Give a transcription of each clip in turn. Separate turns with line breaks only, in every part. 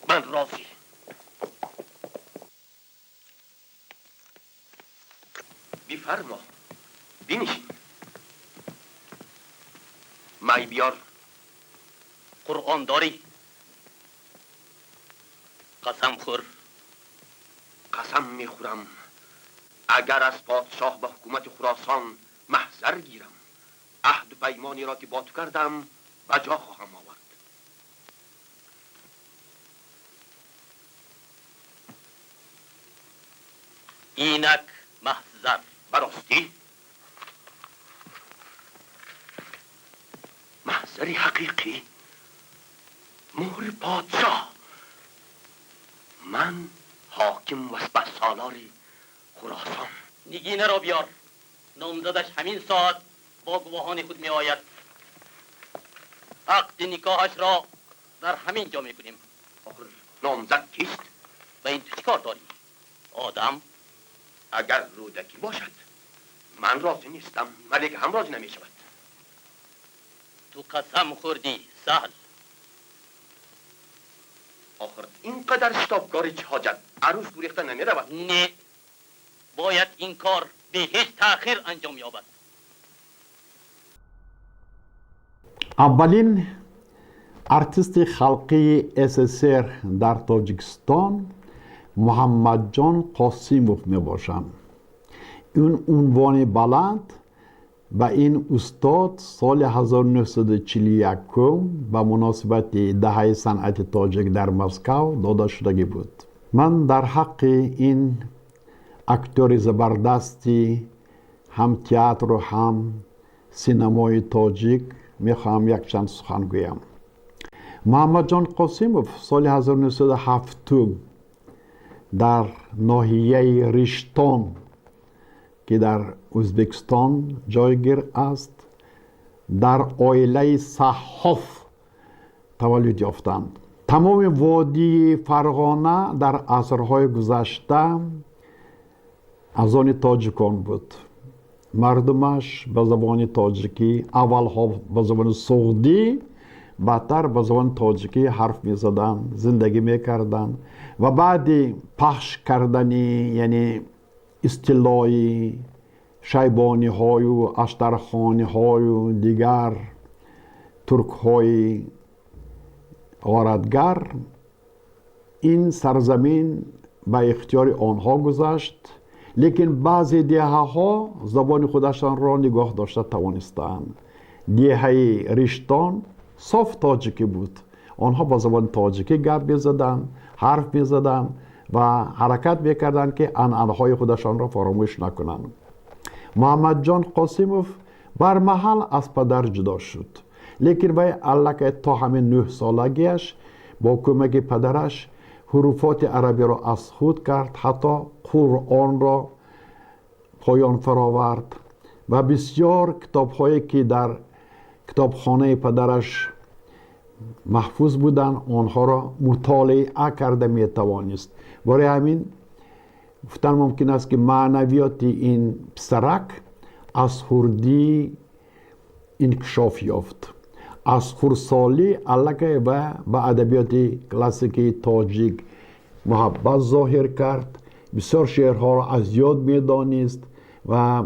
من راضی. بفرما، بنشین. مای بیار.
قرآن داری؟ قسم خور.
قسم میخورم اگر از پادشاه و حکومت خراسان محضر گیرم، عهد و پیمانی را که با تو کردم به جا خواهم آورد.
اینک محضر.
براستی محضری حقیقی، مهر پادشاه، من حاکم و سپهسالار خراسان.
نگینه را بیار. نامزدش همین ساعت با گواهان خود می آید. عقد نکاحش را در همین جا می کنیم.
آخر نامزد کیست؟
و این تو چی کار داری؟ آدم؟
اگر رودکی باشد من راضی نیستم، ولی که هم راضی نمی شود.
تو قسم خوردی سهل.
آخر اینقدر شتابکاری چه حاجت؟ عروس گریخته نمی رود.
نه، باید این کار به هیچ تأخیر انجام یابد.
اولین ارتیست خلقی SSR در تاجیکستان محمد جان قاسیموف می باشند. این عنوان بلند به این استاد سال 1941 به مناسبت دهه صنعت تاجیک در مسکو داده شده بود. من در حق این اکتور زبردستی هم تئاتر و هم سینمای تاجیک میخواهم یک چند سخن گویم. محمد جان قاسیموف سال 1907 در ناحیه ریشتان که در ازبکستان جایگیر است در عائله صحاف تولد یافتند. تمام وادی فرغانه در عصرهای گذشته از آن تاجیکان بود. مردمش به زبان تاجیکی، اولها به زبان سعودی، بعدتر به زبان تاجیکی حرف می زدن، زندگی می کردن و بعد پخش کردنی یعنی اصطلاح شیبانی های و اشترخانی های و دیگر ترک های غارتگر این سرزمین به اختیار آنها گذشت، لیکن بعضی دهه ها زبان خودشان را نگاه داشته توانستند. دهه ریشتان صاف تاجیکی بود. آنها با زبان تاجیکی گپ می‌زدند، حرف می‌زدند و حرکت می‌کردند که عنعنه‌های خودشان را فراموش نکنند. محمد جان قاسیموف بر محل از پدر جدا شد، لیکن وی الکی تا همین 9 سالگیش با کمک پدرش حروفات عربی را از خود کرد، حتی قرآن را پایان فراورد و بسیار کتاب‌هایی که در کتابخانه پدرش محفوظ بودند آنها را مطالعه کرده میتوانست. برای همین گفتن ممکن است که معنویات این پسرک از خردی انکشاف یافت. از خردسالی الکی و به ادبیات کلاسیکی تاجیک محبت ظاهر کرد. بسیار شعرها را از یاد میدانست و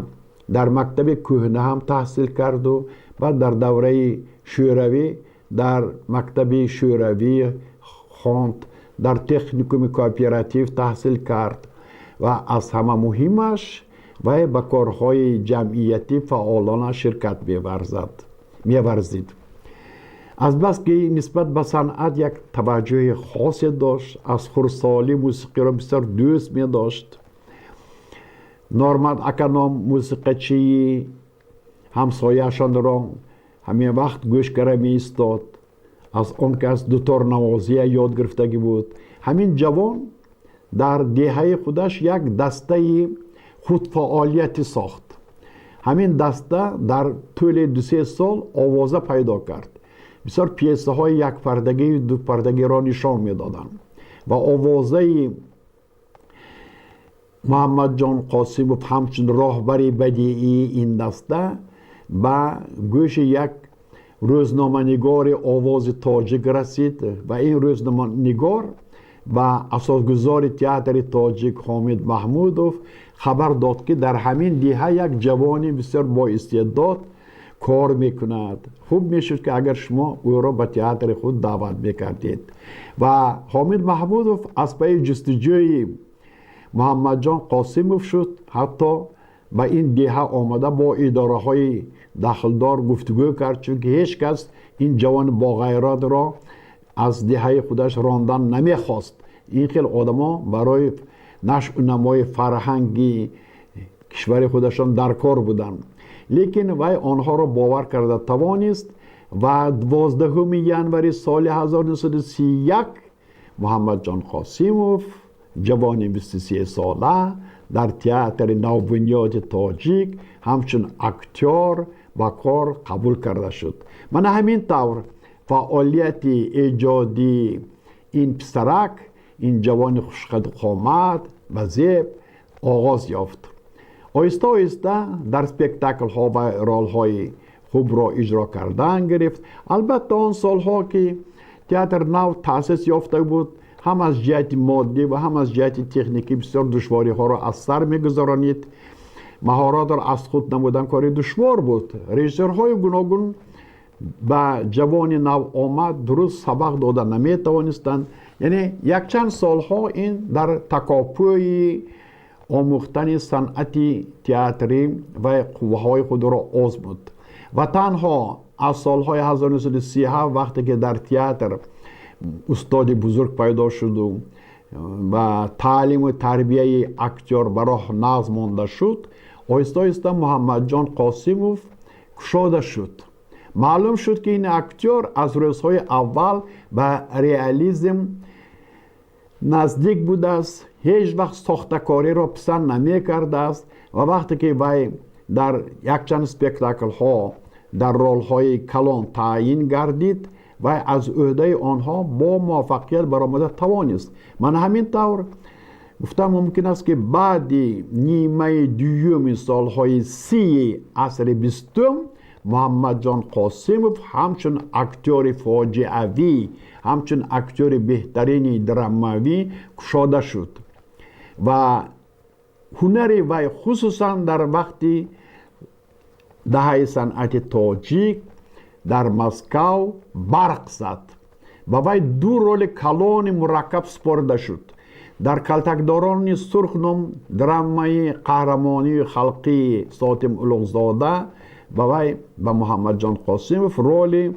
در مکتب کهنه هم تحصیل کرد و بعد در دوره شوروی در مکتب شوروی خواند، در تکنیکوم کوآپراتیو تحصیل کرد و از همه مهمش و به کارهای جمعیتی فعالانه شرکت می‌ورزید. از بس که نسبت به صنعت یک توجه خاصی داشت، از خردسالی موسیقی را بسیار دوست می داشت. نورمن اکانوم موسیقیچی همسایه‌شان را همین وقت گوش کرده می ایستاد. از آن کس دوتار نوازی یاد گرفتگی بود. همین جوان در دهه خودش یک دسته خودفعالیتی ساخت. همین دسته در طول 2-3 سال آوازه پیدا کرد. بسیار پیسه های یک پردگی و دو پردگی را نشان می دادن و آوازه محمد جان قاسیموف همچون راهبری بدیعی این دسته به گوش یک روزنامه نگار آواز تاجیک رسید و این روزنامه نگار و اساسگزار تئاتر تاجیک حامد محمودوف خبر داد که در همین دهه یک جوانی بسیار با استعداد کار میکند. خوب میشد که اگر شما او را به تئاتر خود دعوت میکردید. و حامد محمودوف از پی جستجوی محمد جان قاسموف شد، حتی به این دهه آمده با اداره های داخلدار گفتگو کرد، چون که هیچ کس این جوان با غیرت را از دهه خودش راندن نمیخواست. این خیلی آدما برای نشء و نمای فرهنگی کشور خودشان در کار بودند، لیکن وی آنها را باور کرده توانست و 12 ژانویه سال 1931 محمد جان قاسموف جوان 23 ساله در تئاتر نوبنیاد تاجیک همچون اکتور با کار قبول کرده شد. من همین طور فعالیت ایجادی این پسرک، این جوان خوشقد قامت و زیب آغاز یافت. آهسته آهسته در سپکتاکل ها و رول های خوب را اجرا کردن گرفت. البته آن سالها که تئاتر نو تأسیس یافته بود، هم از جهت مادی و هم از جهت تکنیکی بسیار دشواری ها را از سر میگذرانید. مهارت را از خود نمودن کاری دشوار بود. رژیسورهای گوناگون به جوان نو آمد درست سبق دادن نمی توانستند. یعنی یک چند سالها این در تکاپوی آموختن صنعت تئاتری و قوه های خود را آزمود و تنها از سالهای 1937 وقتی که در تئاتر استاد بزرگ پیدا شد و تعلیم و تربیه اکتور برای نظم مانده شد، آهسته آهسته محمد جان قاسموف کشاده شد. معلوم شد که این اکتور از روزهای اول به ریالیسم نزدیک بوده است، هیچ وقت ساختکاری را پسند نمی کرده است و وقتی که وی در یک چند سپکتاکل ها در رول های کلان تعیین گردید و از عهده آنها با موفقیت برآمده توانست. من همین طور گفتم ممکن است که بعد نیمه دوم سالهای 30 عصر 20 محمد جان قاسموف همچون اکتور فاجعه‌ای، همچون اکتور بهترین دراموی کشاده شد و هنری وی خصوصا در وقتی دهه صنعت تاجیک در مسکو برق زد و وی دو رول کلان مرکب سپرده شد. در کلتکداران سرخ نام درامای قهرمانی خلقی ساتم اولوغزاده و وی به محمد جان قاسموف رول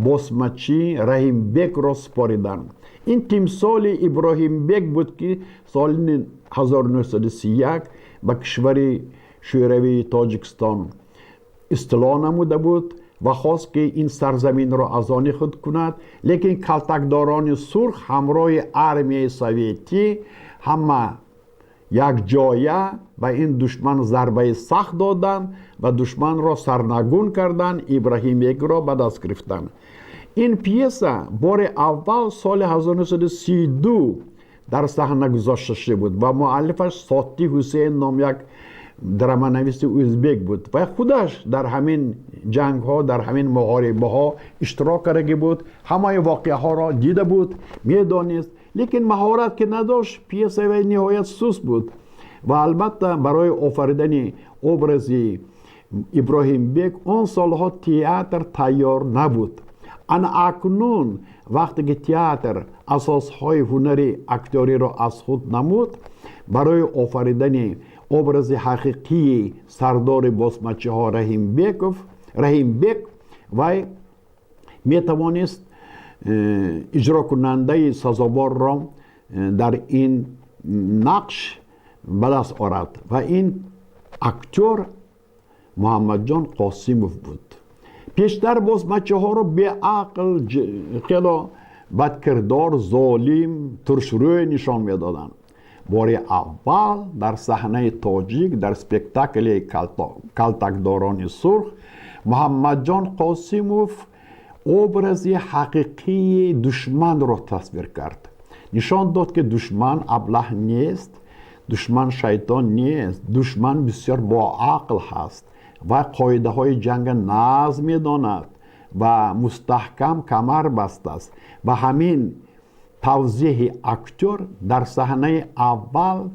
بسمچی رحیم بیگ را سپاریدند. این تمثال ابراهیم بیگ بود که سال 1931 به کشور شوروی تاجیکستان استیلا نموده بود و خواست که این سرزمین را از آن خود کند، لیکن کلتکداران سرخ همراه ارمیای سوویتی همه یک جایه به این دشمن ضربه سخت دادند و دشمن را سرنگون کردند، ابراهیم بیگ را به دست گرفتند. این پیسه بار اول سال 1932 در صحنه گذاشته شده بود و مؤلفش ساتی حسین نام یک درامانویس ازبک بود و خودش در همین جنگ ها، در همین محاربه ها اشتراک کرده بود، همه واقعه ها را دیده بود، میدانست، لیکن مهارت که نداشت. پیسه و نهایت سوس بود و البته برای آفریدن ابرازی ابراهیم بیگ آن سالها تئاتر تیار نبود. اکنون وقتی که تئاتر اساسهای هنری اکتوری را از خود نمود، برای آفریدن ابراز حقیقی سردار بسمچی ها رحیم بیگ و می توانست اجرا کننده سزاوار را در این نقش به دست آورد و این اکتور محمد جان قاسموف بود. پیشتر بسمچی ها را به عقل خیلی بدکردار، ظالم، ترشروی نشان می دادند. بار اول در صحنه تاجیک در سپکتاکل کلتکداران سرخ محمد جان قاسموف ابراز حقیقی دشمن را تصویر کرد. نشان داد که دشمن ابله نیست، دشمن شیطان نیست، دشمن بسیار با عقل هست و قاعده های جنگ نظم می داند و مستحکم کمر بسته است و همین توضیح اکتور در صحنه اول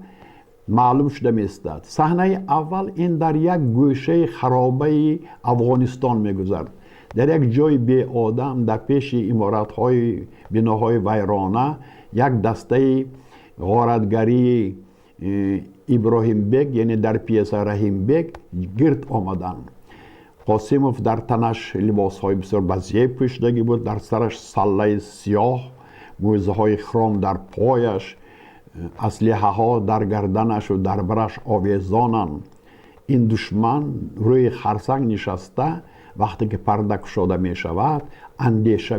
معلوم شده می‌استد. صحنه اول این در یک گوشه خرابه افغانستان می‌گذرد. در یک جای بی آدم در پیش عمارت‌های بناهای ویرانه یک دسته غارتگری ابراهیم بیگ یعنی در پیاس رحیم بیگ گرد آمدند. قاسموف در تنش لباس‌های بسیار بزیه پوشیده بود، در سرش سله سیاه، موزه‌های خرم در پایش، اسلحه ها در گردنش و در برش آویزانند. این دشمن روی خرسنگ نشسته وقتی که پرده گشوده می شود اندیشه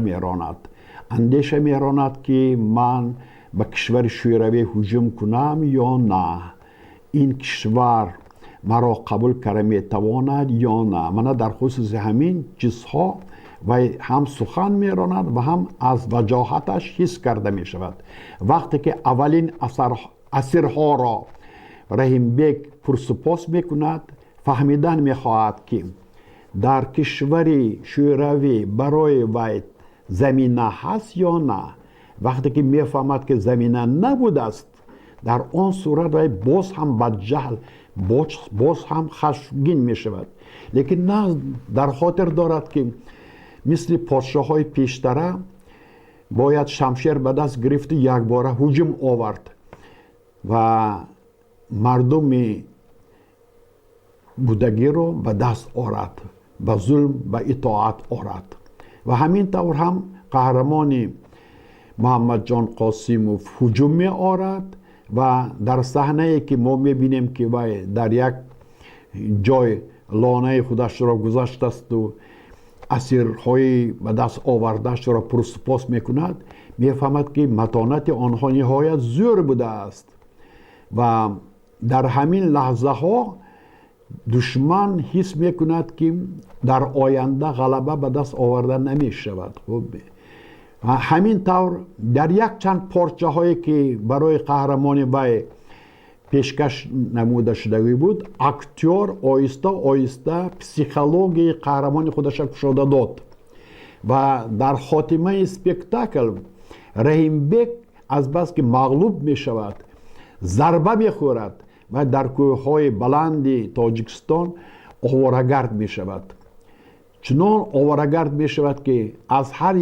می راند که من به کشور شوروی هجوم کنم یا نه، این کشور مرا قبول کرده می تواند یا نه. من در خصوص همین چیزها و هم سخن می راند و هم از وجاهتش حس کرده می شود. وقتی که اولین اسیرها را رحیم بیگ پرسپاس می کند، فهمیدن می خواهد که در کشور شوروی برای وی زمینه هست یا نه. وقتی که می فهمد که زمینه نبود است، در آن صورت وی باز هم بدجهل، باز هم خشمگین می شود. لیکن نه، در خاطر دارد که مثل پادشاه‌های پیشتره باید شمشیر به دست گرفت یک باره هجوم آورد و مردم بودگی رو به دست آورد، به ظلم به اطاعت آورد. و همین طور هم قهرمان محمد جان قاسموف هجوم می آورد و در صحنه‌ای که ما می بینیم که وی در یک جای لانه خودش را گذاشته است و اسیرهای به دست آوردهش را پرسپاس می کند، می فهمد که متانت آنها نهایت زور بوده است و در همین لحظه ها دشمن حس می کند که در آینده غلبه به دست آورده نمی شود. خب همین طور در یک چند پارچه هایی که برای قهرمان وی پیشکش نموده شده بود، اکتور آیسته آیسته پسیخولوژی قهرمان خودش را گشوده داد و در خاتمه اسپکتاکل رحیم بیگ از بس که مغلوب می شود ضربه می خورد و در کوههای بلند تاجیکستان آواره‌گرد می شود. چنان آواره‌گرد می شود که از هر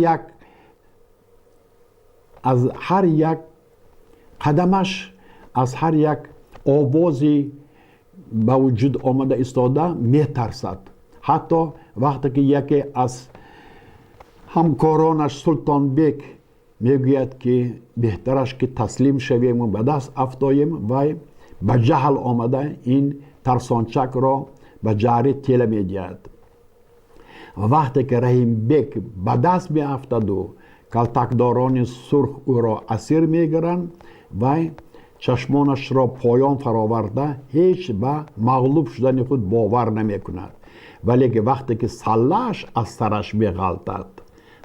یک قدمش، از هر یک آوازی به وجود آمده ایستاده می ترسد. حتی وقتی که یکی از همکارانش سلطان بیگ می گوید که بهترش که تسلیم شویم و به دست افتاییم، و به جهل آمده این ترسانچک را به جاری تیله می دهد. و وقتی که رحیم بیگ به دست می افتد و کلتکداران سرخ او را اسیر می گیرند و چشمانش را پایان فراورده هیچ به مغلوب شدن خود باور نمی کند. ولی که وقتی که سله‌اش از سرش می غلطد،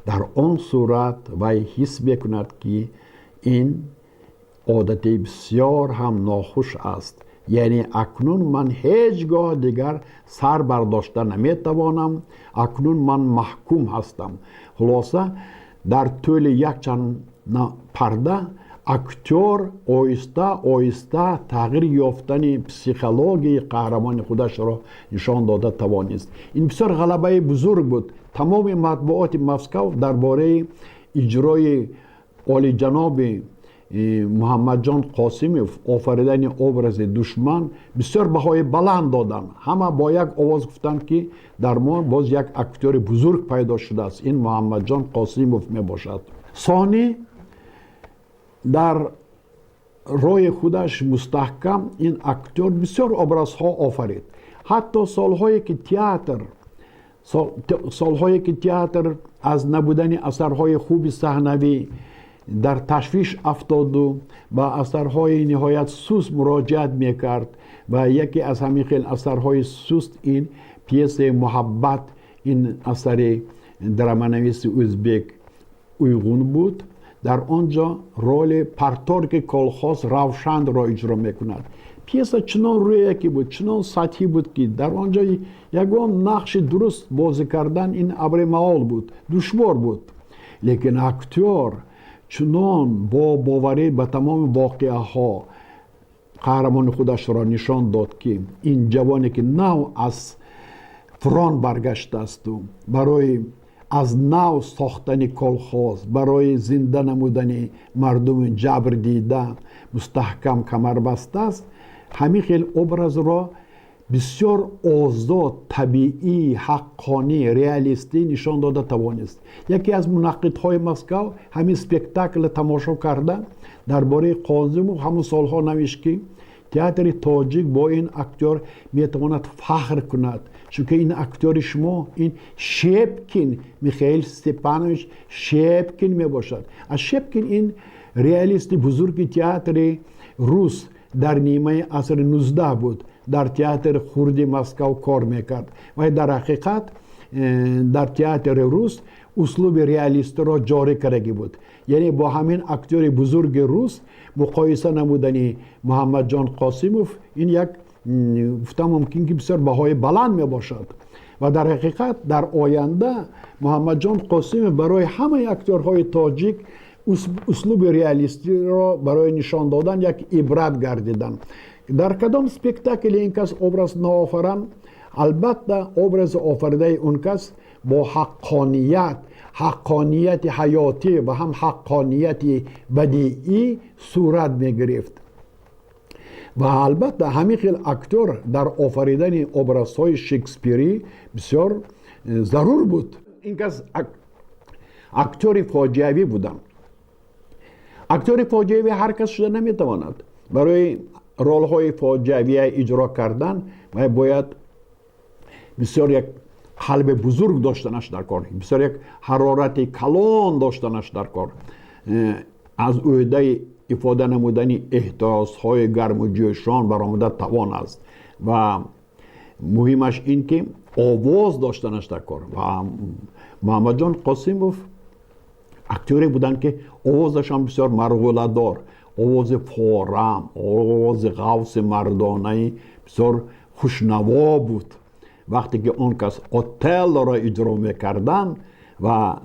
در آن صورت وی حس می کند که این عادتی بسیار هم ناخوش است. یعنی اکنون من هیچگاه دیگر سر برداشته نمی توانم، اکنون من محکوم هستم. خلاصه در طول یک چند پرده اکتور آیسته آیسته تغییر یافتن پسیخولوژی قهرمان خودش را نشان داده توانست. این بسیار غلبه بزرگ بود. تمام مطبوعات مسکو درباره اجرای عالی جناب محمد جان قاسموف آفریدن ابراز دشمن بسیار بهای بلند دادند. همه با یک آواز گفتند که در ما باز یک اکتور بزرگ پیدا شده است، این محمد جان قاسموف می باشد. ثانی در روی خودش مستحکم این اکتور بسیار ابرازها آفرید. حتی سالهایی که تئاتر از نبودن اثرهای خوب صحنوی در تشویش افتاد و با اثرهای نهایت سوست مراجعت میکرد و یکی از همین خیلی اثرهای سوست این پیس محبت، این اثر درامانویس ازبک اویغون بود. در آنجا رول پرتارک کالخاس روشند را اجرا میکند. پیس چنان روی یکی بود، چنان سطحی بود که در آنجا یگان نقش درست بازی کردن این امر محال بود، دشوار بود. لیکن اکتور چنان با باوری به تمام واقعه ها قهرمان خودش را نشان داد که این جوانی که نو از فران برگشته است و برای از نو ساختن کلخاز، برای زنده نمودن مردم جبر دیده مستحکم کمر بسته است، همین خیلی ابراز را بسیار آزاد، طبیعی، حقانی، ریالیستی نشان داده توانست. یکی از منقدهای مسکو همین سپکتاکل تماشا کرده درباره قاسموف همون سالها نوشت که تئاتر تاجیک با این اکتور میتواند فخر کند، چون که این اکتور شما این شپکین میخائیل استپانویچ شپکین میباشد. از شپکین این ریالیست بزرگ تئاتر روس در نیمه عصر 19 بود، در تئاتر خردی مسکو کار میکرد و در حقیقت در تئاتر روس اسلوب ریالیست را جاری کرده بود. یعنی با همین اکتور بزرگ روس مقایسه نمودنی محمد جان قاسموف این یک گفتم ممکن که بسیار بهای بلند می باشد و در حقیقت در آینده محمد جان قاسموف برای همه اکتورهای تاجیک اسلوب ریالیستی را برای نشان دادن یک عبرت گردیدن. در کدام سپکتاکل این کس ابراز نآفرند، البته ابراز آفریده اون کس با حقانیت حیاتی و هم حقانیت بدیعی صورت می گرفت. و البته همین خیل اکتور در آفریدن ابرازهای شکسپیری بسیار ضرور بود. این کس اکتور فاجعه‌ای بودن. اکتور فاجعه‌ای هر کس شده نمیتواند. برای رول های فاجعه‌ای اجرا کردن و باید بسیار یک قلب بزرگ داشتنش در کار، بسیار یک حرارت کلان داشتنش در کار، از عهده افاده نمودن احساس‌های گرم و جوشان برآمده توان است و مهمش این که آواز داشتنش در کار. و محمد جان قاسموف اکتوری بودن که آوازشان بسیار مرغوله دار، آواز فارم، آواز غوث مردانه بسیار خوشنوا بود. وقتی که اون کس اوتل را اجرا میکردن و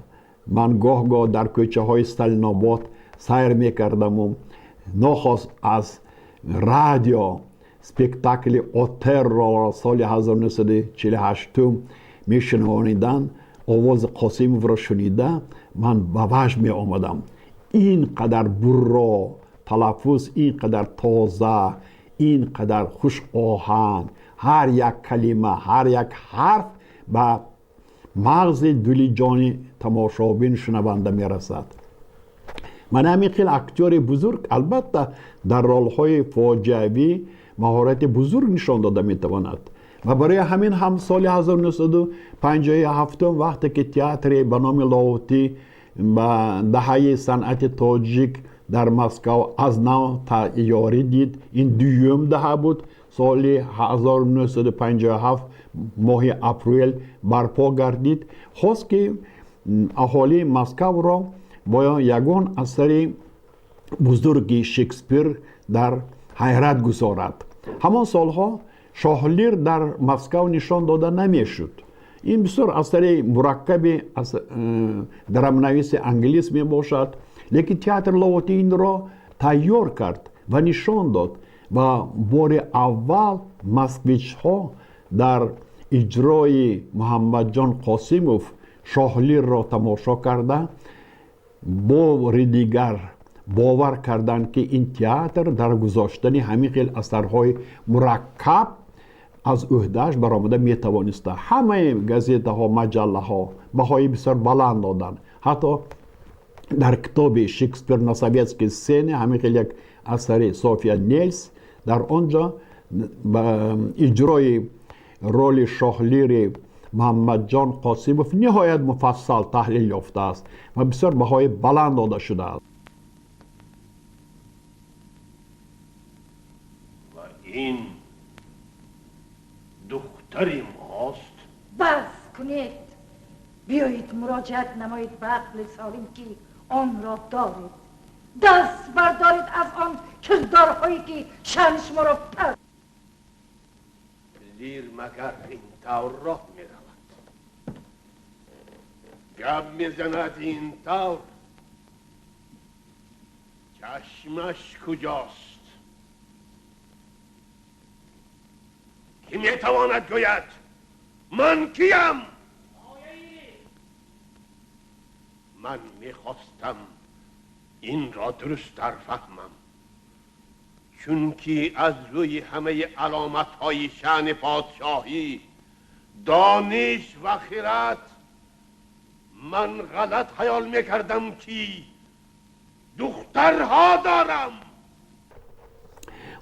من گاه در کوچه های استالیناباد سیر میکردم و ناخواست از رادیو سپکتاکل اوتل را سال 1948 میشنوانیدن، آواز قاسموف را شنیده من به وجد می آمدم. اینقدر برا تلفظ، اینقدر تازه، اینقدر خوش آهنگ، هر یک کلمه، هر یک حرف به مغز دل جان تماشابین شنونده می رسد. من همین خیلی اکتور بزرگ البته در رول‌های فاجعه‌ای مهارت بزرگ نشان داده می تواند و برای همین هم سال 1957 وقتی که تئاتر به نام لاهوتی به دهه صنعت تاجیک در مسکو از نو تیاری دید، این دوم دهه بود، سال 1957 ماه اپریل برپا گردید، خواست که اهالی مسکو را با یگان اثر بزرگ شکسپیر در حیرت گذارد. همان سالها شاه در مسکو نشان داده نمیشد. این بسیار اثر مرکب از درامنویس انگلیس می باشد، لیکن تئاتر لاهوتی این را تیار کرد و نشان داد و بار اول مسکویچ ها در اجرای محمد جان قاسموف شاه را تماشا کرده بار دیگر باور کردند که این تئاتر در گذاشتن همین خیل اثرهای مرکب از عهدهش برآمده میتوانسته. همه گازیته ها، مجله ها بهای بسیار بلند دادن. حتی در کتاب شکسپیر на советской сцене همین خیل یک اثر سوفیا نیلز در آنجا اجرای رول شاه لیر محمد جان قاسموف نهایت مفصل تحلیل یافته است و بسیار بهای بلند داده شده است.
و این دختر ماست؟
بس کنید، بیایید مراجعت نمایید به عقل سالم که آن را دارید. دست بردارید از آن کردارهایی که شأن شما را پر.
لیر مگر این طور راه می رود؟ گپ می زند این طور؟
چشمش کجاست؟ کی میتواند گوید من کیم؟ من میخواستم این را درست‌تر فهمم، چون که از روی همه علامت های شأن پادشاهی، دانش و خرد، من غلط خیال میکردم که دخترها دارم.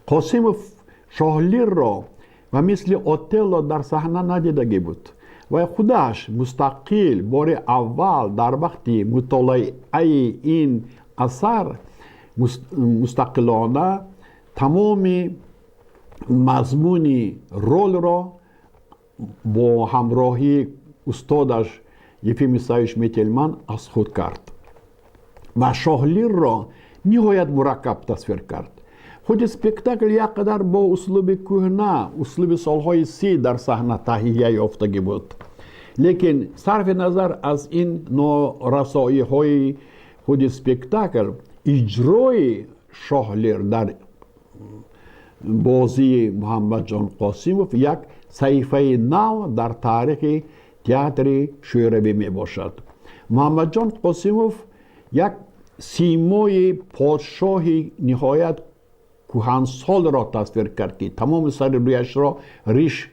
قاسموف شاه لیر را و مثل اوتلو در صحنه ندیدگی بود و خودش مستقل بار اول در وقتی مطالعه این اثر مستقلانه تمام مضمون رول را با همراهی استادش یفیم ایسایویچ میتلمن از خود کرد و شاه لیر را نهایت مرکب تصویر کرد. خود اسپکتاکل یک قدر با اسلوب کهنه، اسلوب سالهای 30 در صحنه تهیه یافتگی بود، لیکن صرف نظر از این نارسایی های خود اسپکتاکل، اجرای شاه لیر در بازی محمد جان قاسموف یک صحیفه نو در تاریخ تئاتر شوروی می باشد. محمد جان قاسموف یک سیمای پادشاهی نهایت کهنسال را تصویر کرد که تمام سر رویش را ریش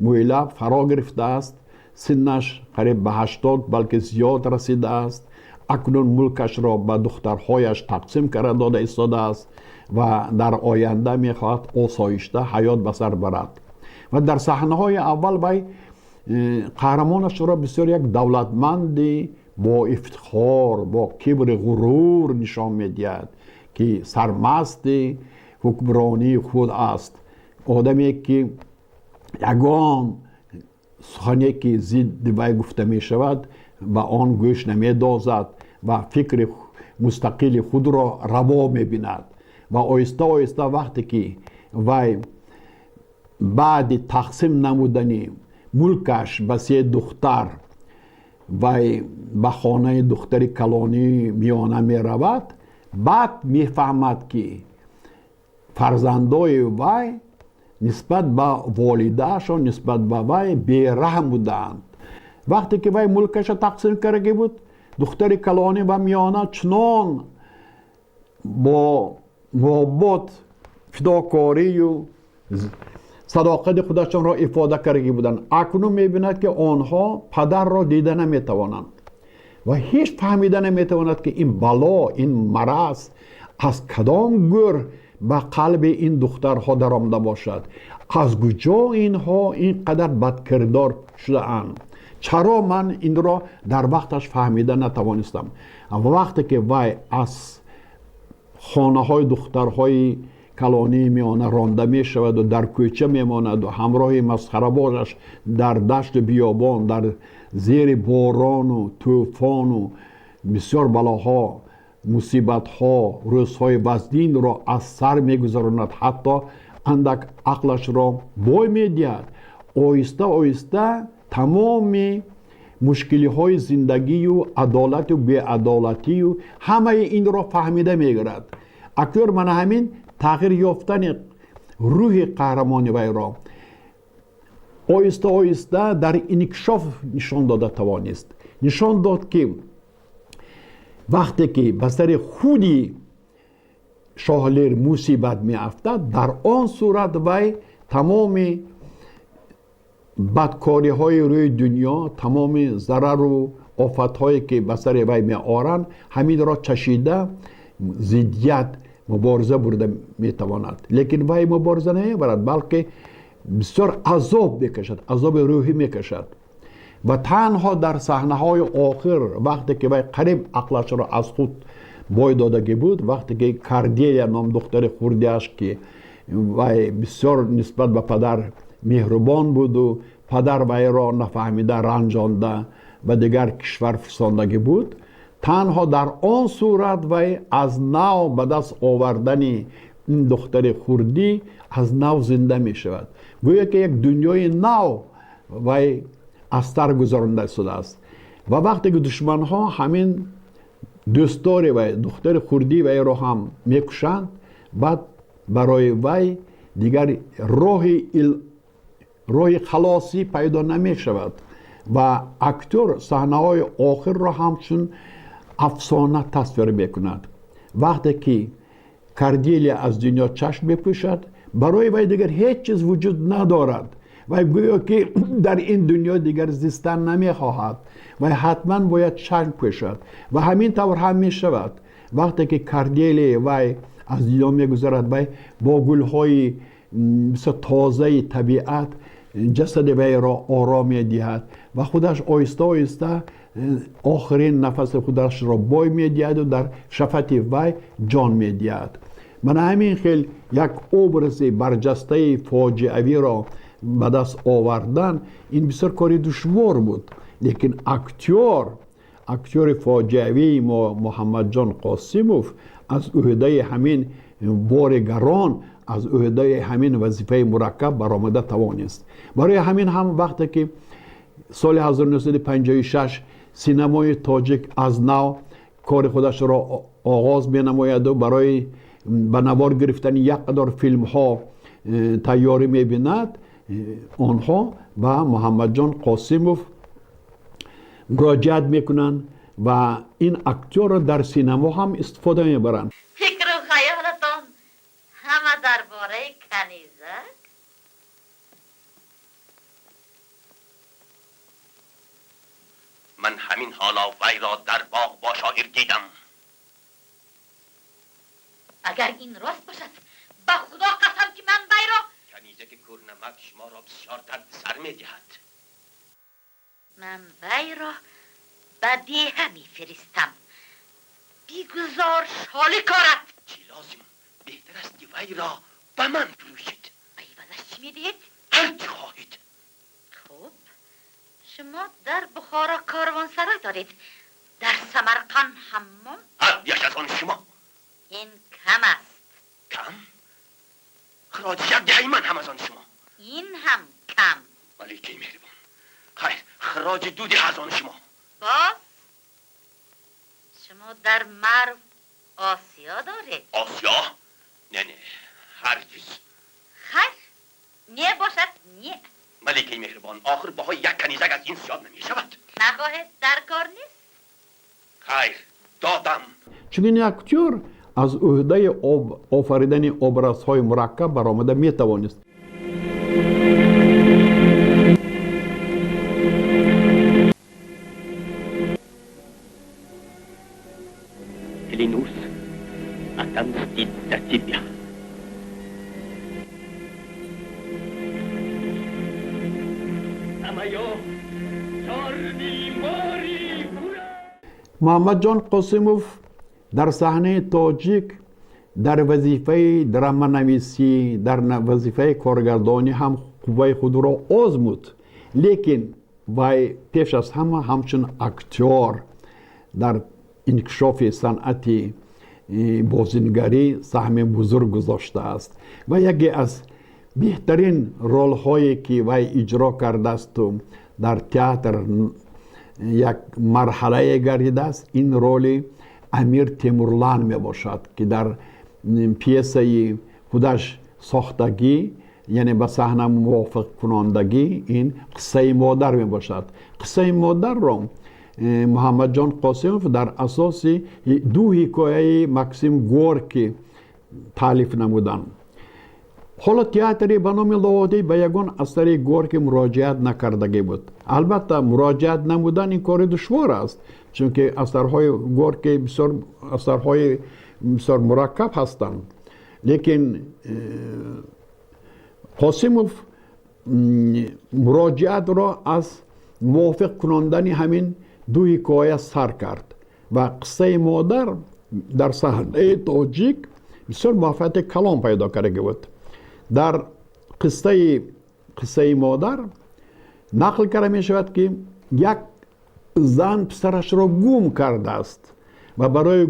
مویله فرا گرفته است، سنش قریب به 80 بلکه زیاد رسیده است، اکنون ملکش را به دخترهایش تقسیم کرده داده ایستاده است و در آینده میخواهد آسایشته حیات به سر برد و در صحنه های اول وی قهرمانش را بسیار یک دولتمند با افتخار، با کبر غرور نشان میدهد که سرمست حکمرانی خود است، آدمی که یگان سخنی که ضد وی گفته می شود به آن گوش نمی دازد و فکر مستقل خود را روا می بیند و آیسته آیسته وقتی که وی بعد تقسیم نمودن ملکش به 3 دختر وی به خانه دختر کلانی میانه می رود، بعد می فهمد که فرزندای وی نسبت به والدهش و نسبت به وی بیرحم بودند. وقتی که وی ملکش تقسیم کرده بود، دختر کلانی و میانه چنان با محبت، فداکاری و صداقت خودشان را افاده کرده بودند، اکنون میبیند که آنها پدر را دیده نمیتوانند و هیچ فهمیده نمیتواند که این بلا، این مرض از کدام گور به قلب این دخترها در آمده باشد، از کجا اینها اینقدر بدکردار شده اند، چرا من این را در وقتش فهمیده نتوانستم. وقتی که وی از خانه های دخترهای کلانی میانه رانده می شود و در کوچه می ماند و همراه مسخره بازش در دشت بیابان، در زیر باران و طوفان و بسیار بلاها، مصیبت ها، روزهای وزدین را از سر می گذراند، حتی اندک عقلش را بوی می دهد، آیسته آیسته تمام مشکلی های زندگی و عدالت و بی‌عدالتی و همه این را فهمیده می گیرد. اکنون من همین تغییر یافتن روح قهرمان وی را آیسته آیسته در انکشاف نشان داده توانست. نشان داد که وقتی که به سر خودی شاه لیر مصیبت می افتد، در آن صورت وی تمام بدکاری های روی دنیا، تمام ضرر و آفت هایی که به سر وی می آرند، همین را چشیده ضدیت مبارزه برده می تواند. لیکن وی مبارزه نمی برد، بلکه بسیار عذاب میکشد، عذاب روحی میکشد و تنها در صحنه های آخر وقتی که وی قریب عقلش را از خود بوی دادگی بود، وقتی که کاردیلیا نام دختر خردیش که وی بسیار نسبت به پدر مهربان بود و پدر وی را نفهمیده رنجانده و دیگر کشور فرستاندگی بود، تنها در آن صورت وی از نو به دست آوردن این دختر خردی از نو زنده می شود، گویا که یک دنیای نو وی از سر گذرانده شده است. و وقتی که دشمن ها همین دوستدار وی دختر خردی وی را هم میکشند. بعد برای وی دیگر راه خلاصی پیدا نمی شود و اکتور صحنه های آخر را همچون افسانه تصویر میکند. وقتی که کاردیلیا از دنیا چشم بپوشد، برای وی دیگر هیچ چیز وجود ندارد و گویا که در این دنیا دیگر زیستن نمیخواهد و حتما باید چشم پوشد و همین طور هم می شود. وقتی که کاردیلیا وی از دنیا میگذرد، وی با گلهای مثل تازه طبیعت جسد وی را آرام میدهد و خودش آهسته آهسته آخرین نفس خودش را بای میدهد و در شفت وی جان میدهد. من همین خیلی یک ابرز برجسته فاجعه‌ای را به دست آوردن این بسیار کاری دشوار بود، لیکن اکتور فاجعه‌ای محمد جان قاسموف از عهده همین بار گران، از عهده همین وظیفه مرکب برآمده توانست. برای همین هم وقتی که سال 1956 سینمای تاجیک از نو کار خودش را آغاز می‌نماید و برای به نوار گرفتن یک قدر فیلم ها تیاری می‌بیند، آنها به محمد جان قاسموف مراجعت میکنند و این اکتور را در سینما هم استفاده میبرند.
فکر و خیالتان همه درباره کنیزک؟
من همین حالا وی را در باغ با شاعر دیدم.
اگر این راست باشد به خدا قسم که من وی را
کنیزک کورنمک شما را بسیار درد سر میدهد.
من وی را به دیه میفرستم. بیگذار شاله کارد.
چی لازم؟ بهتر است که وی را به من فروشید.
عوضش چی میدهید؟
هر چی خواهید.
خوب، شما در بخارا کاروانسرای دارید، در سمرقند حمام.
هر یک از آن شما.
این کم است.
کم؟ خراج یک دهی من هم از آن شما.
این هم کم.
ملیکه مهربان، خیر خراج دو ده از آن شما.
باز شما در مرو آسیا دارید؟
آسیا؟ نه هرگز.
خیر، نه باشد نه.
ملیکه مهربان، آخر بهای یک کنیزک از این زیاد نمی شود.
نخواهد در کار نیست؟
خیر دادم.
چون این اکتور از عهده آفریدن ابرازهای مرکب برآمده میتوانست.
Helinus akan tidak tibia. Amayo, Charni Mari
محمد جان قاسموف در صحنه تاجیک در وظیفه درامانویسی، در وظیفه کارگردانی هم قوه خود را آزمود، لیکن وی پیش از همه همچون اکتور در انکشاف صنعت بازیگری سهم بزرگ گذاشته است و یکی از بهترین رول هایی که وی اجرا کرده است و در تئاتر یک مرحله گردیده است، این رول امیر تیمورلان می باشد که در پیسه خودش ساختگی، یعنی به صحنه موافق کنندگی، این قصه مادر می باشد. قصه مادر را محمد جان قاسموف در اساس دو حکایه مکسیم گورکی تالیف نمودند. حالا تئاتری به نام لاودی به یگان اثر گورکی مراجعت نکردگی بود. البته مراجعت نمودن این کار دشوار است، چون که اثرهای گورکی اثرهای بسیار مرکب هستند، لیکن قاسموف مراجعت را از موافق کنندن همین دو حکایه سر کرد و قصه مادر در صحنه تاجیک بسیار موفقیت کلان پیدا کرده بود. در قصه مادر نقل کرده می شود که یک زن پسرش را گم کرده است و برای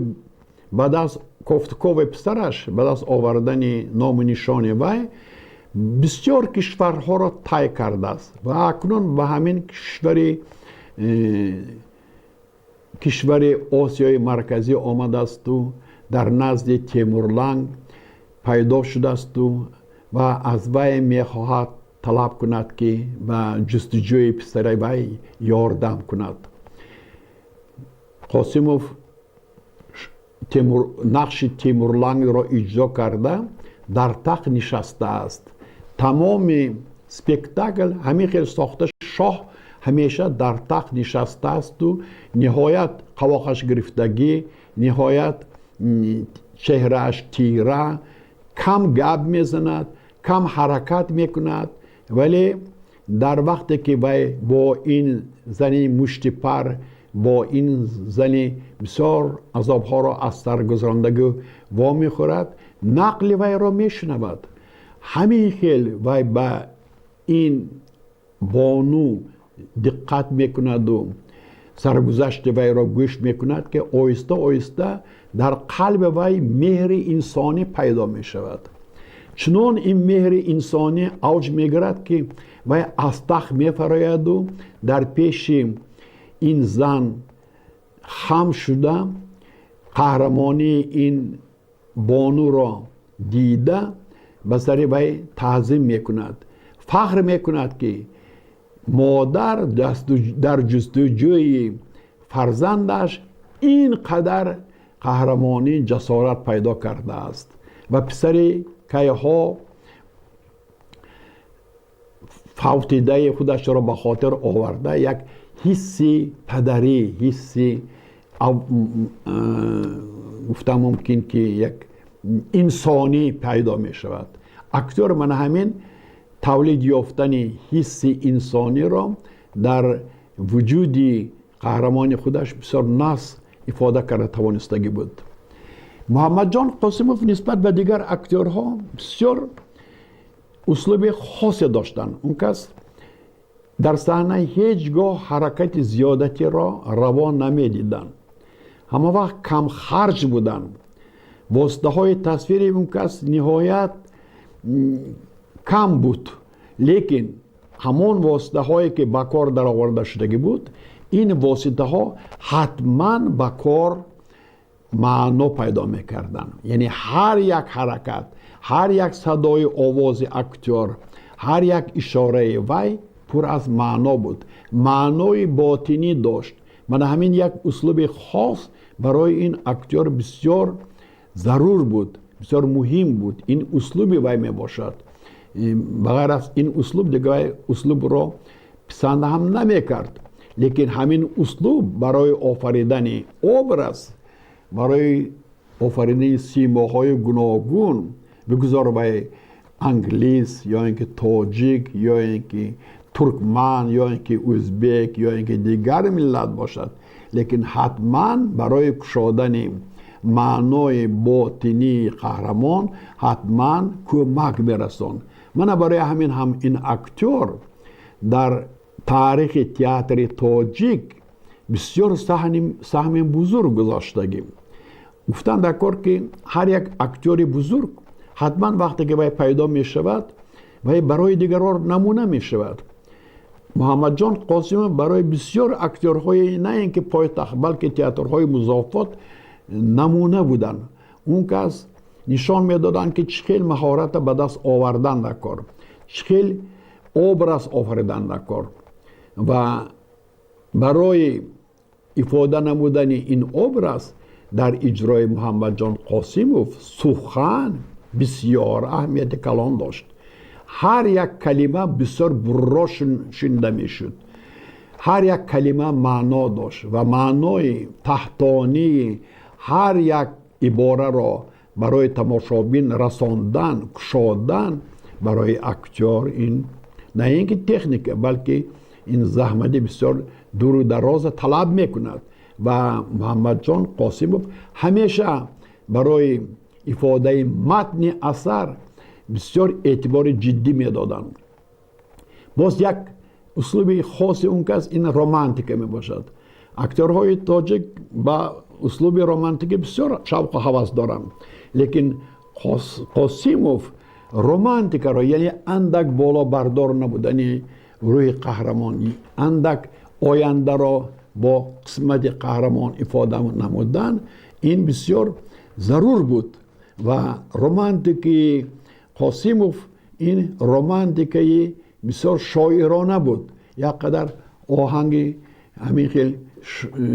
بعد از کفتکوب پسرش، بعد از آوردن نام و نشان وی، بسیار کشورها را طی کرده است و اکنون به همین کشور کشور آسیای مرکزی آمده است و در نزد تیمورلنگ پیدا شده است و از وی میخواهد طلب کند که به جستجوی پسر وی یاردم کند. قاسموف نقش تیمورلنگ را اجرا کرده در تخت نشسته است. تمام سپکتاکل همین خیلی ساخته شاه همیشه در تخت نشسته است و نهایت قواخش گرفتگی، نهایت چهرهش تیره، کم گپ میزند، کم حرکت میکند، ولی در وقتی که وی با این زنی مشت پر، با این زنی بسیار عذابها را از سر گذراندگی وا میخورد، نقل وی را میشنود. همین خیل وی به این بانو دقت میکند و سرگذشت وی را گوش میکند که آهسته آهسته در قلب وی مهر انسانی پیدا میشود. چنان این مهر انسانی اوج میگیرد که وی از تخت میفراید و در پیش این زن خم شده قهرمانی این بانو را دیده به سر وی تعظیم میکند، فخر میکند که مادر در جستجوی فرزندش اینقدر قهرمانی جسارت پیدا کرده است و پسر که ها فوتیده خودش را به خاطر آورده یک حسی پدری، حسی گفتم ممکن که یک انسانی پیدا می شود. اکتور من همین تولید یافتن حس انسانی را در وجود قهرمان خودش بسیار ناس ifade کرده توانستگی بود. محمد جان قاسموف نسبت به دیگر اکتورها بسیار اسلوب خاصی داشتند. اون کس در صحنه هیچگاه حرکت زیادتی را روا نمیدیدند. همه وقت کم خرج بودند. واسطه های تصویری اون کس نهایت کم بود، لیکن همان واسطه هایی که به کار در آورده شده بود، این واسطه ها حتما به کار معنا پیدا میکردن. یعنی هر یک حرکت، هر یک صدای آواز اکتور، هر یک اشاره وی پر از معنا بود، معنای باطنی داشت. من همین یک اسلوب خاص برای این اکتور بسیار ضرور بود، بسیار مهم بود. این اسلوب وی می باشد. بغیر از این اسلوب دیگه اسلوب را پسند هم نمی کرد. لیکن همین اسلوب برای آفریدن obraz، برای آفریدن سیماهای گوناگون بگذار وی انگلیس یا اینکه تاجیک یا اینکه ترکمن یا اینکه ازبک یا اینکه دیگر ملت باشد، لیکن حتما برای کشادن معنای باطنی قهرمان حتما کمک برسان. من برای همین هم این اکتور در تاریخ تئاتر تاجیک بسیار سهم بزرگ گذاشتگیم. گفتن در کار که هر یک اکتور بزرگ حتما وقتی که وی پیدا می شود وی برای دیگران نمونه می شود. محمد جان قاسم برای بسیار اکتورهای نه اینکه پایتخت بلکه تئاترهای مضافات نمونه بودن. اون کس نشان میدادن که چخیل مهارت به دست آوردن در کار، چخیل obraz آفریدن در کار و برای ifade نمودن این obraz در اجرای محمد جان قاسموف سخن بسیار اهمیت کلان داشت. هر یک کلمه بسیار برا شنیده میشد، هر یک کلمه معنا داشت و معنای تحتانی هر یک عباره را برای تماشابین رساندن، کشادن برای اکتور این نه اینکه تکنیک بلکه این زحمت بسیار دور و دراز طلب میکند و محمد جان قاسموف همیشه برای ifade متن اثر بسیار اعتبار جدی میدادن. باز یک اسلوب خاص اون کس این رومانتیک می باشد. اکتورهای تاجیک با اسلوب رومانتیک بسیار شوق و هوس دارن، لیکن قاسموف رومانتیک را یعنی اندک بالا بردار نبودنی روی قهرمانی، اندک آینده را با قسمت قهرمان ifade نمودن این بسیار ضرور بود و رمانتیکی قاسموف این رمانتیکی بسیار شاعرانه بود یک قدر آهنگ همین خیلی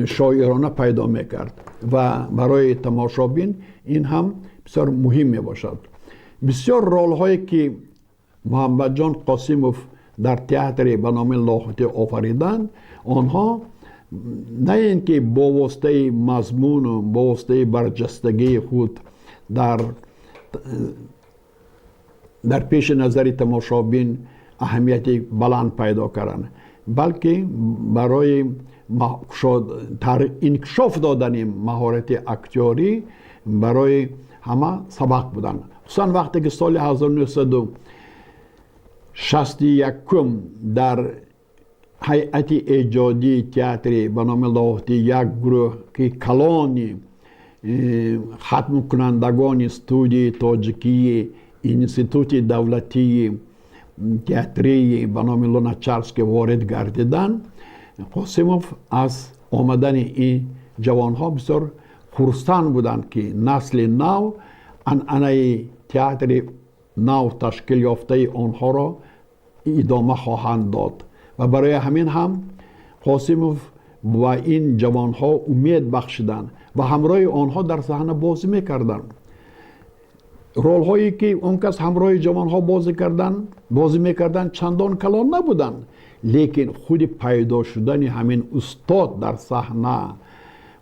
شاعرانه پیدا میکرد و برای تماشابین این هم بسیار مهم می باشد. بسیار رول هایی که محمد جان قاسموف در تئاتر به نام لاهوتی آفریدند آنها نه اینکه با واسطه مضمون و با واسطه برجستگی خود در پیش نظر تماشابین اهمیتی بلند پیدا کردند بلکه برای انکشاف دادن مهارت اکتیوری برای همه سبق بودن. خصوصا وقتی که سال 1961 در هیئت ایجادی تئاتر به نام لاهوتی یک گروه که کلان ختم کنندگان استودی تاجیکی انستیتوت دولتی تئاتری به نام لوناچارسکی وارد گردیدند قاسموف از آمدن این جوانها بسیار خرسند بودند که نسل نو عنعنه تئاتر نو تشکیل یافته آنها را ادامه خواهند داد و برای همین هم قاسموف و این جوانها امید بخشیدند و همراه آنها در صحنه بازی میکردند. رول هایی که اون کس همراه جوانها بازی میکردند چندان کلان نبودند لیکن خود پیدا شدن همین استاد در صحنه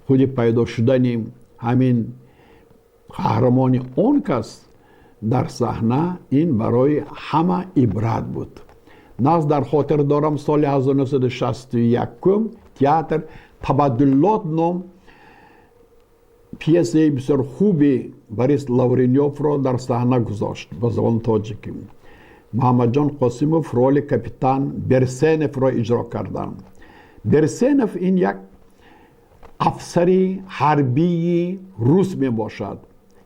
خود پیدا شدن همین قهرمان اون کس در صحنه این برای همه عبرت بود. ناز در خاطر دارم سال 1961 تئاتر تبادلات نام پیسه بسیار خوبی بوریس لاورینیوف را در صحنه گذاشت به زبان تاجیکی. محمد جان قاسموف رول کاپیتان برسنف را اجرا کردند. برسنف این یک افسری حربی روس می باشد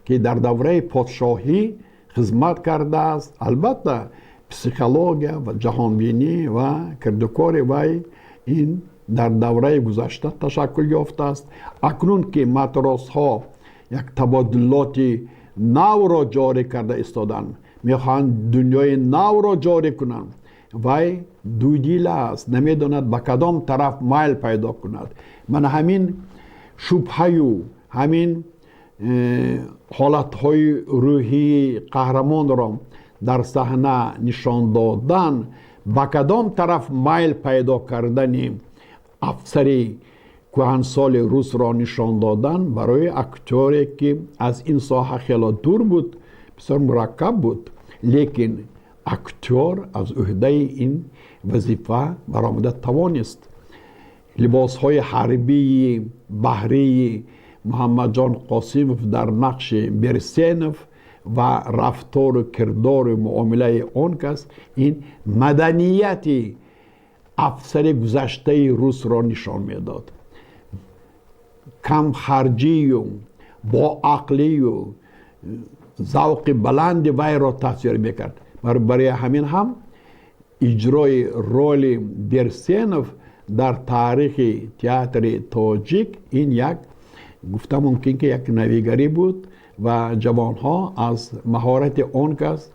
که در دوره پادشاهی خدمت کرده است. البته پسیکولوژی و جهانبینی و کردوکار وی این در دوره گذشته تشکل یافته است. اکنون که ماتراس ها یک تبادلات نو را جاری کرده ایستادند میخواهند دنیای نو را جاری کنند وی دودیل است نمیداند به کدام طرف مایل پیدا کند. من همین شبهه و همین حالتهای روحی قهرمان را در صحنه نشان دادن به کدام طرف مایل پیدا کردن افسری کهنسال روس را نشان دادن برای اکتوری که از این ساحه خیلی دور بود بسیار مرکب بود لیکن اکتور از عهده این وظیفه برآمده توانست. لباس های حربی بحری محمد جان قاسموف در نقش برسنف و رفتار و کردار و معامله آن کس این مدنیت افسر گذشته روس را نشان میداد. کم خرجی و با عقلی و ذوق بلند وی را تصویر میکرد. برای همین هم اجرای رول برسنف در تاریخ تئاتر تاجیک این یک گفتم ممکن که یک نویگری بود و جوانها از مهارت آن کس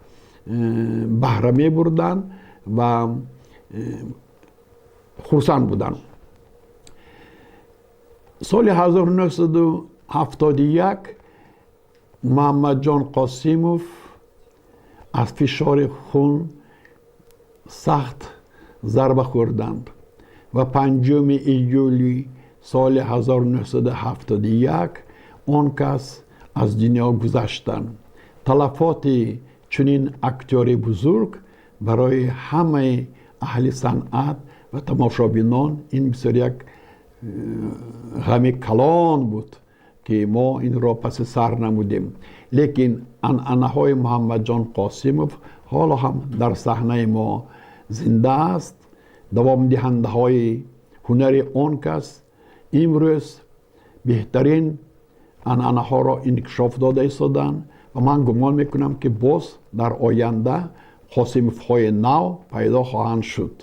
بهره می بردند و خرسند بودند. سال 1971 محمد جان قاسموف از فشار خون سخت ضربه خوردند و 5 ایولی سال 1971 آن کس از دنیا گذشتند. تلفات چنین اکتوری بزرگ برای همه اهل صنعت و تماشابینان این بسیار یک غم کلان بود که ما این را پس سر نمودیم. لیکن عنعنه های محمد جان قاسموف حالا هم در صحنه ما زنده است. دوام دهنده های هنر آن کس امروز بهترین عنعنه ها را انکشاف داده ایستادند و من گمان میکنم که باز در آینده قاسموف های نو پیدا خواهند شد.